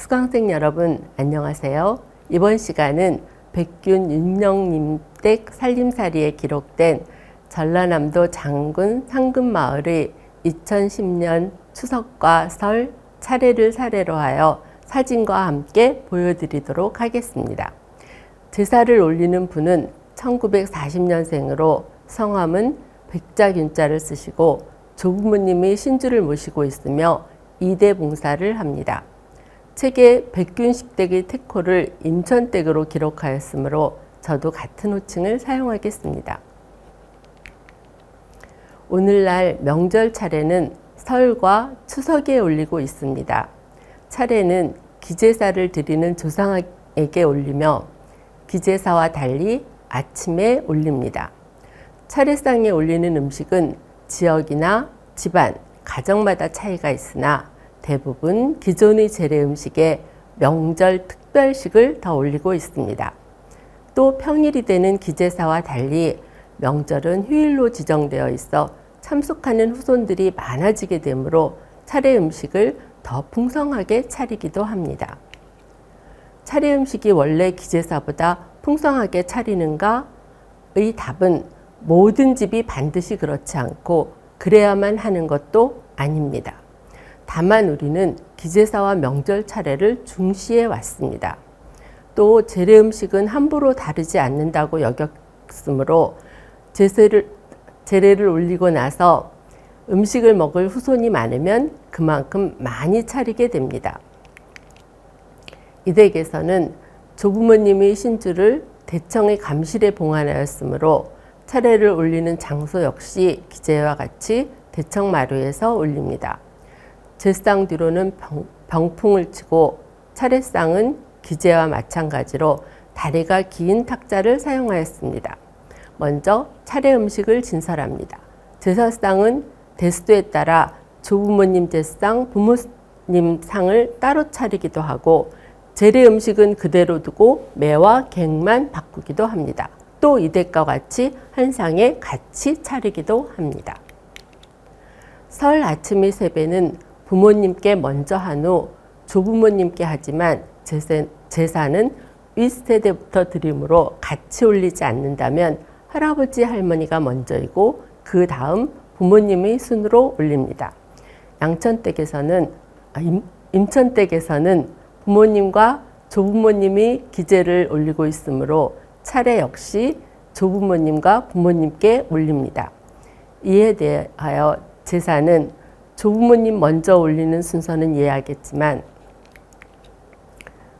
수강생 여러분 안녕하세요. 이번 시간은 백균 윤영님 댁 살림살이에 기록된 전라남도 장군 상금마을의 2010년 추석과 설 차례를 사례로 하여 사진과 함께 보여드리도록 하겠습니다. 제사를 올리는 분은 1940년생으로 성함은 백자균자를 쓰시고 조부모님이 신주를 모시고 있으며 이대 봉사를 합니다. 책에 백균식댁의 태코를 임천댁으로 기록하였으므로 저도 같은 호칭을 사용하겠습니다. 오늘날 명절 차례는 설과 추석에 올리고 있습니다. 차례는 기제사를 드리는 조상에게 올리며 기제사와 달리 아침에 올립니다. 차례상에 올리는 음식은 지역이나 집안, 가정마다 차이가 있으나 대부분 기존의 재래 음식에 명절 특별식을 더 올리고 있습니다. 또 평일이 되는 기제사와 달리 명절은 휴일로 지정되어 있어 참석하는 후손들이 많아지게 되므로 차례 음식을 더 풍성하게 차리기도 합니다. 차례 음식이 원래 기제사보다 풍성하게 차리는가의 답은 모든 집이 반드시 그렇지 않고 그래야만 하는 것도 아닙니다. 다만 우리는 기제사와 명절 차례를 중시해 왔습니다. 또 재래 음식은 함부로 다르지 않는다고 여겼으므로 재래를 올리고 나서 음식을 먹을 후손이 많으면 그만큼 많이 차리게 됩니다. 이 댁에서는 조부모님이 신주를 대청의 감실에 봉안하였으므로 차례를 올리는 장소 역시 기제와 같이 대청마루에서 올립니다. 제상 뒤로는 병풍을 치고 차례상은 기제와 마찬가지로 다리가 긴 탁자를 사용하였습니다. 먼저 차례 음식을 진설합니다. 제사상은 대수도에 따라 조부모님 제상, 부모님 상을 따로 차리기도 하고 재래 음식은 그대로 두고 매와 객만 바꾸기도 합니다. 또 이댁과 같이 한 상에 같이 차리기도 합니다. 설 아침의 세배는 부모님께 먼저 한 후 조부모님께 하지만 제사는 윗세대부터 드림으로 같이 올리지 않는다면 할아버지 할머니가 먼저이고 그 다음 부모님의 순으로 올립니다. 임천댁에서는 부모님과 조부모님이 기제를 올리고 있으므로 차례 역시 조부모님과 부모님께 올립니다. 이에 대하여 제사는 조부모님 먼저 올리는 순서는 이해하겠지만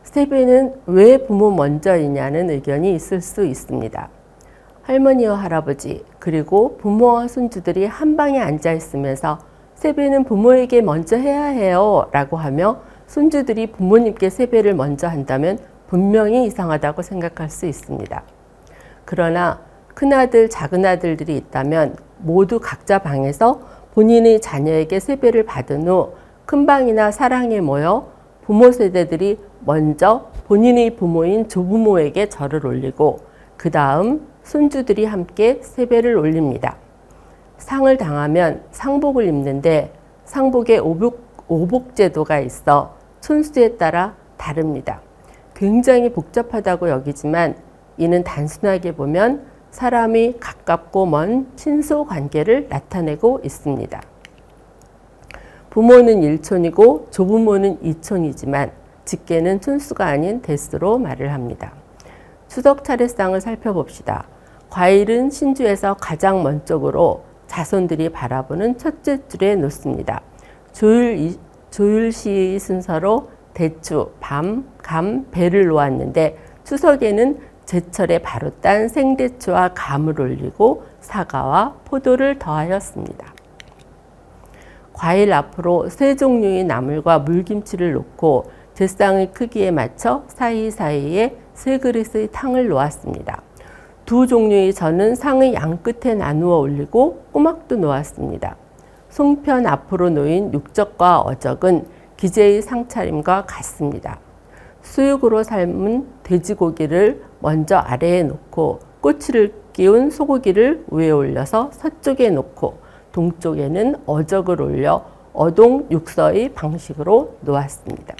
세배는 왜 부모 먼저이냐는 의견이 있을 수 있습니다. 할머니와 할아버지 그리고 부모와 손주들이 한 방에 앉아 있으면서 세배는 부모에게 먼저 해야 해요 라고 하며 손주들이 부모님께 세배를 먼저 한다면 분명히 이상하다고 생각할 수 있습니다. 그러나 큰아들, 작은아들들이 있다면 모두 각자 방에서 본인의 자녀에게 세배를 받은 후 큰방이나 사랑에 모여 부모 세대들이 먼저 본인의 부모인 조부모에게 절을 올리고 그 다음 손주들이 함께 세배를 올립니다. 상을 당하면 상복을 입는데 상복에 오복제도가 있어 촌수에 따라 다릅니다. 굉장히 복잡하다고 여기지만 이는 단순하게 보면 사람이 가깝고 먼 친소 관계를 나타내고 있습니다. 부모는 1촌이고 조부모는 2촌이지만 직계는 촌수가 아닌 대수로 말을 합니다. 추석 차례상을 살펴봅시다. 과일은 신주에서 가장 먼 쪽으로 자손들이 바라보는 첫째 줄에 놓습니다. 조율시 순서로 대추, 밤, 감, 배를 놓았는데 추석에는 제철에 바로 딴 생대추와 감을 올리고 사과와 포도를 더하였습니다. 과일 앞으로 세 종류의 나물과 물김치를 놓고 제상의 크기에 맞춰 사이사이에 세 그릇의 탕을 놓았습니다. 두 종류의 전은 상의 양끝에 나누어 올리고 꼬막도 놓았습니다. 송편 앞으로 놓인 육적과 어적은 기제의 상차림과 같습니다. 수육으로 삶은 돼지고기를 먼저 아래에 놓고 꼬치를 끼운 소고기를 위에 올려서 서쪽에 놓고 동쪽에는 어적을 올려 어동 육서의 방식으로 놓았습니다.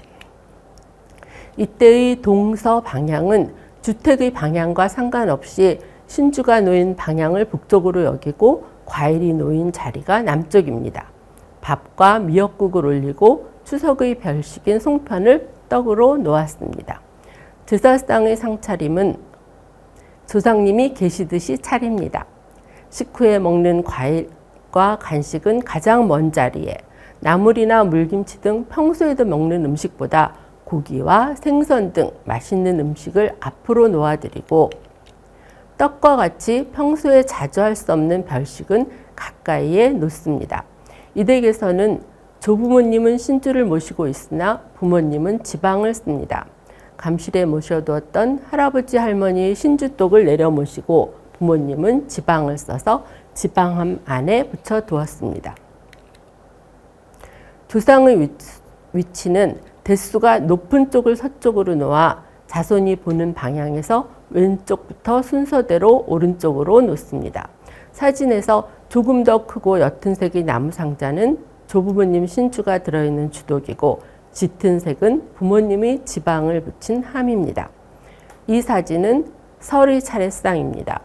이때의 동서 방향은 주택의 방향과 상관없이 신주가 놓인 방향을 북쪽으로 여기고 과일이 놓인 자리가 남쪽입니다. 밥과 미역국을 올리고 추석의 별식인 송편을 떡으로 놓았습니다. 제사상의 상차림은 조상님이 계시듯이 차립니다. 식후에 먹는 과일과 간식은 가장 먼 자리에, 나물이나 물김치 등 평소에도 먹는 음식보다 고기와 생선 등 맛있는 음식을 앞으로 놓아드리고, 떡과 같이 평소에 자주 할 수 없는 별식은 가까이에 놓습니다. 이 댁에서는 조부모님은 신주를 모시고 있으나 부모님은 지방을 씁니다. 감실에 모셔두었던 할아버지 할머니의 신주독을 내려 모시고 부모님은 지방을 써서 지방함 안에 붙여두었습니다. 조상의 위치는 대수가 높은 쪽을 서쪽으로 놓아 자손이 보는 방향에서 왼쪽부터 순서대로 오른쪽으로 놓습니다. 사진에서 조금 더 크고 옅은 색의 나무 상자는 조부모님 신주가 들어있는 주독이고, 짙은 색은 부모님이 지방을 붙인 함입니다. 이 사진은 설의 차례상입니다.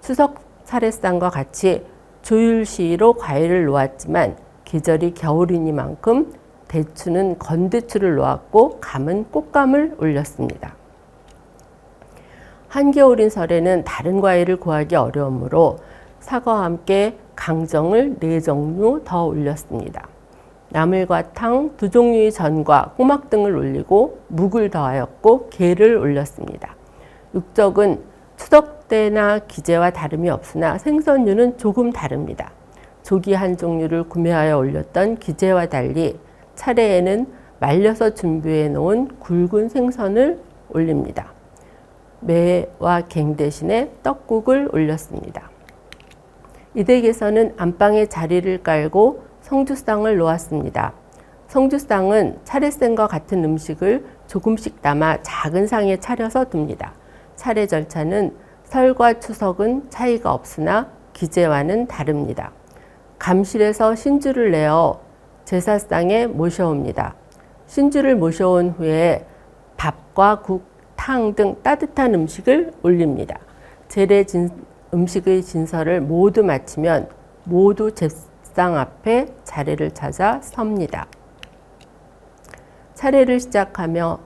추석 차례상과 같이 조율시로 과일을 놓았지만 계절이 겨울이니만큼 대추는 건대추를 놓았고 감은 꽃감을 올렸습니다. 한겨울인 설에는 다른 과일을 구하기 어려우므로 사과와 함께 강정을 4종류 더 올렸습니다. 나물과 탕 2종류의 전과 꼬막 등을 올리고 묵을 더하였고 게를 올렸습니다. 육적은 추석 때나 기제와 다름이 없으나 생선류는 조금 다릅니다. 조기 한 종류를 구매하여 올렸던 기제와 달리 차례에는 말려서 준비해 놓은 굵은 생선을 올립니다. 매와 갱 대신에 떡국을 올렸습니다. 이 댁에서는 안방에 자리를 깔고 성주상을 놓았습니다. 성주상은 차례상과 같은 음식을 조금씩 담아 작은 상에 차려서 둡니다. 차례 절차는 설과 추석은 차이가 없으나 기제와는 다릅니다. 감실에서 신주를 내어 제사상에 모셔옵니다. 신주를 모셔온 후에 밥과 국, 탕 등 따뜻한 음식을 올립니다. 제례 음식의 진설을 모두 마치면 모두 제상 앞에 자리를 찾아 섭니다. 차례를 시작하며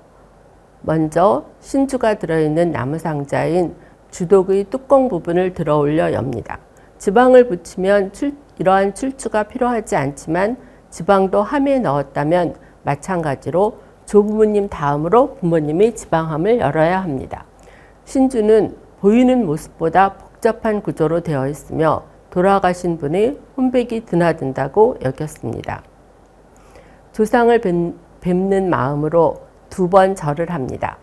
먼저 신주가 들어있는 나무 상자인 주독의 뚜껑 부분을 들어 올려 엽니다. 지방을 붙이면 이러한 출주가 필요하지 않지만 지방도 함에 넣었다면 마찬가지로 조부모님 다음으로 부모님이 지방함을 열어야 합니다. 신주는 보이는 모습보다 복잡한 구조로 되어 있으며 돌아가신 분의 혼백이 드나든다고 여겼습니다. 조상을 뵙는 마음으로 2번 절을 합니다.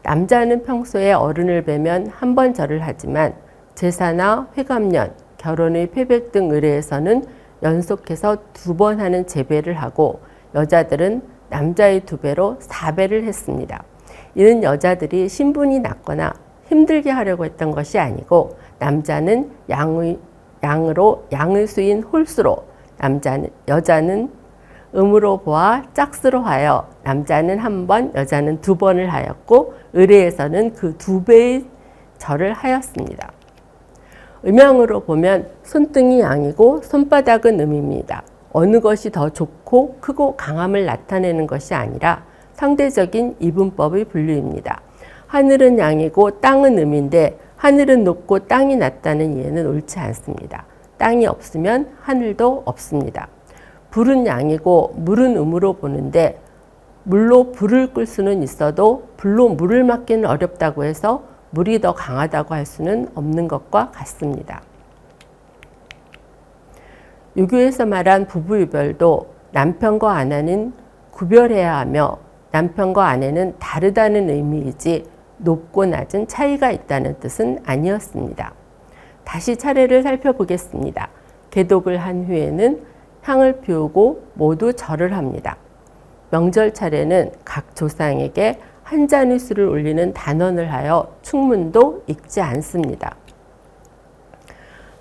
남자는 평소에 어른을 뵈면 1번 절을 하지만 제사나 회갑년, 결혼의 패백 등 의례에서는 연속해서 2번 하는 제배를 하고, 여자들은 남자의 2배로 4배를 했습니다. 이는 여자들이 신분이 낮거나 힘들게 하려고 했던 것이 아니고, 남자는 양의 수인 홀수로, 여자는 음으로 보아 짝수로 하여 남자는 1번, 여자는 2번을 하였고, 의례에서는 그 2배의 절을 하였습니다. 음양으로 보면 손등이 양이고 손바닥은 음입니다. 어느 것이 더 좋고 크고 강함을 나타내는 것이 아니라 상대적인 이분법의 분류입니다. 하늘은 양이고 땅은 음인데 하늘은 높고 땅이 낮다는 이해는 옳지 않습니다. 땅이 없으면 하늘도 없습니다. 불은 양이고 물은 음으로 보는데, 물로 불을 끌 수는 있어도 불로 물을 막기는 어렵다고 해서 물이 더 강하다고 할 수는 없는 것과 같습니다. 유교에서 말한 부부유별도 남편과 아내는 구별해야 하며 남편과 아내는 다르다는 의미이지 높고 낮은 차이가 있다는 뜻은 아니었습니다. 다시 차례를 살펴보겠습니다. 개독을 한 후에는 향을 피우고 모두 절을 합니다. 명절 차례는 각 조상에게 한 잔의 술을 올리는 단언을 하여 충문도 읽지 않습니다.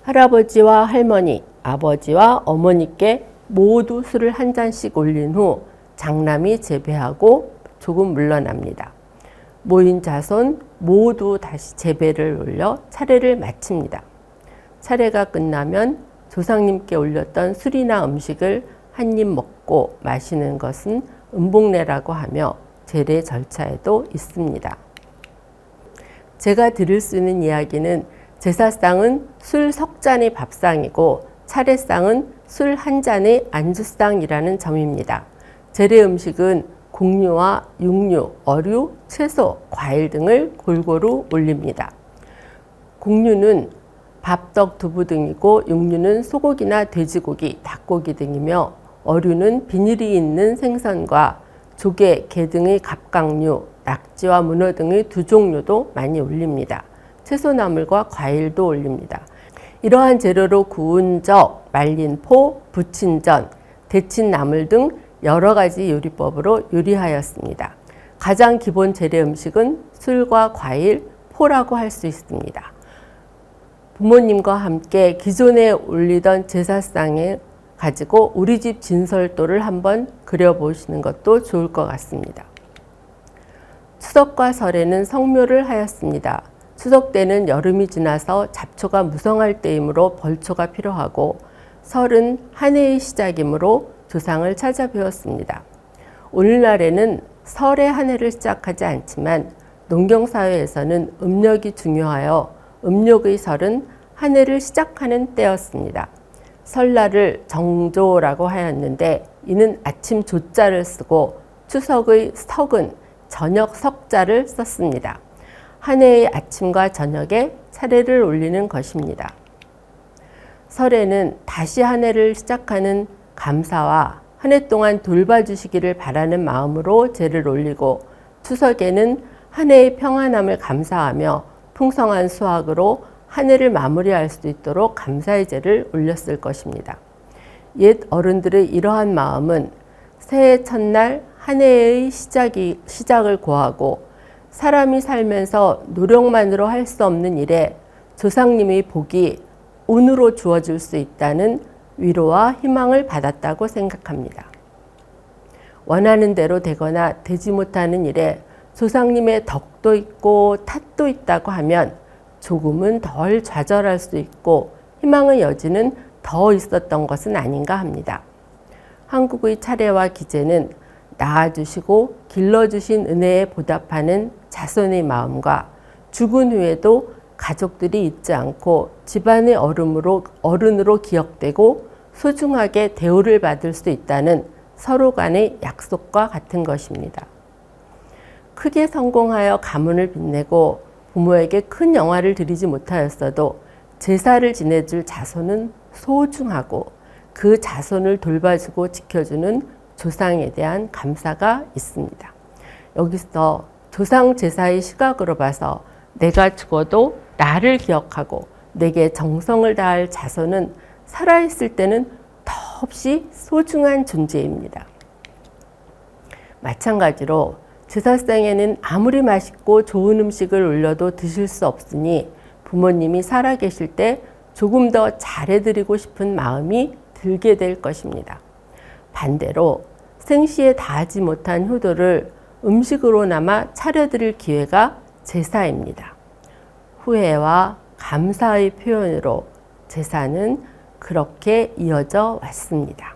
할아버지와 할머니, 아버지와 어머니께 모두 술을 한 잔씩 올린 후 장남이 제배하고 조금 물러납니다. 모인 자손 모두 다시 제배를 올려 차례를 마칩니다. 차례가 끝나면 조상님께 올렸던 술이나 음식을 한 입 먹고 마시는 것은 음복례라고 하며 제례 절차에도 있습니다. 제가 드릴 수 있는 이야기는 제사상은 술 석잔의 밥상이고 차례상은 술 한 잔의 안주상이라는 점입니다. 제례 음식은 곡류와 육류, 어류, 채소, 과일 등을 골고루 올립니다. 곡류는 밥, 떡, 두부 등이고 육류는 소고기나 돼지고기, 닭고기 등이며 어류는 비닐이 있는 생선과 조개, 게 등의 갑각류, 낙지와 문어 등의 두 종류도 많이 올립니다. 채소나물과 과일도 올립니다. 이러한 재료로 구운 적, 말린 포, 부친 전, 데친 나물 등 여러 가지 요리법으로 요리하였습니다. 가장 기본 제례 음식은 술과 과일, 포라고 할 수 있습니다. 부모님과 함께 기존에 올리던 제사상에 가지고 우리 집 진설도를 한번 그려보시는 것도 좋을 것 같습니다. 추석과 설에는 성묘를 하였습니다. 추석 때는 여름이 지나서 잡초가 무성할 때이므로 벌초가 필요하고 설은 한 해의 시작이므로 조상을 찾아뵈었습니다. 오늘날에는 설에 한 해를 시작하지 않지만 농경사회에서는 음력이 중요하여 음력의 설은 한 해를 시작하는 때였습니다. 설날을 정조라고 하였는데 이는 아침 조자를 쓰고 추석의 석은 저녁 석자를 썼습니다. 한 해의 아침과 저녁에 차례를 올리는 것입니다. 설에는 다시 한 해를 시작하는 감사와 한 해 동안 돌봐주시기를 바라는 마음으로 제를 올리고 추석에는 한 해의 평안함을 감사하며 풍성한 수확으로 한 해를 마무리할 수 있도록 감사의 제를 올렸을 것입니다. 옛 어른들의 이러한 마음은 새해 첫날 한 해의 시작을 고하고 사람이 살면서 노력만으로 할 수 없는 일에 조상님의 복이 운으로 주어질 수 있다는 위로와 희망을 받았다고 생각합니다. 원하는 대로 되거나 되지 못하는 일에 조상님의 덕도 있고 탓도 있다고 하면 조금은 덜 좌절할 수 있고 희망의 여지는 더 있었던 것은 아닌가 합니다. 한국의 차례와 기제는 낳아주시고 길러주신 은혜에 보답하는 자손의 마음과 죽은 후에도 가족들이 잊지 않고 집안의 어른으로 기억되고 소중하게 대우를 받을 수 있다는 서로 간의 약속과 같은 것입니다. 크게 성공하여 가문을 빛내고 부모에게 큰 영화를 드리지 못하였어도 제사를 지내줄 자손은 소중하고 그 자손을 돌봐주고 지켜주는 조상에 대한 감사가 있습니다. 여기서 조상 제사의 시각으로 봐서 내가 죽어도 나를 기억하고 내게 정성을 다할 자손은 살아있을 때는 더없이 소중한 존재입니다. 마찬가지로 제사상에는 아무리 맛있고 좋은 음식을 올려도 드실 수 없으니 부모님이 살아계실 때 조금 더 잘해드리고 싶은 마음이 들게 될 것입니다. 반대로 생시에 다하지 못한 효도를 음식으로나마 차려드릴 기회가 제사입니다. 후회와 감사의 표현으로 제사는 그렇게 이어져 왔습니다.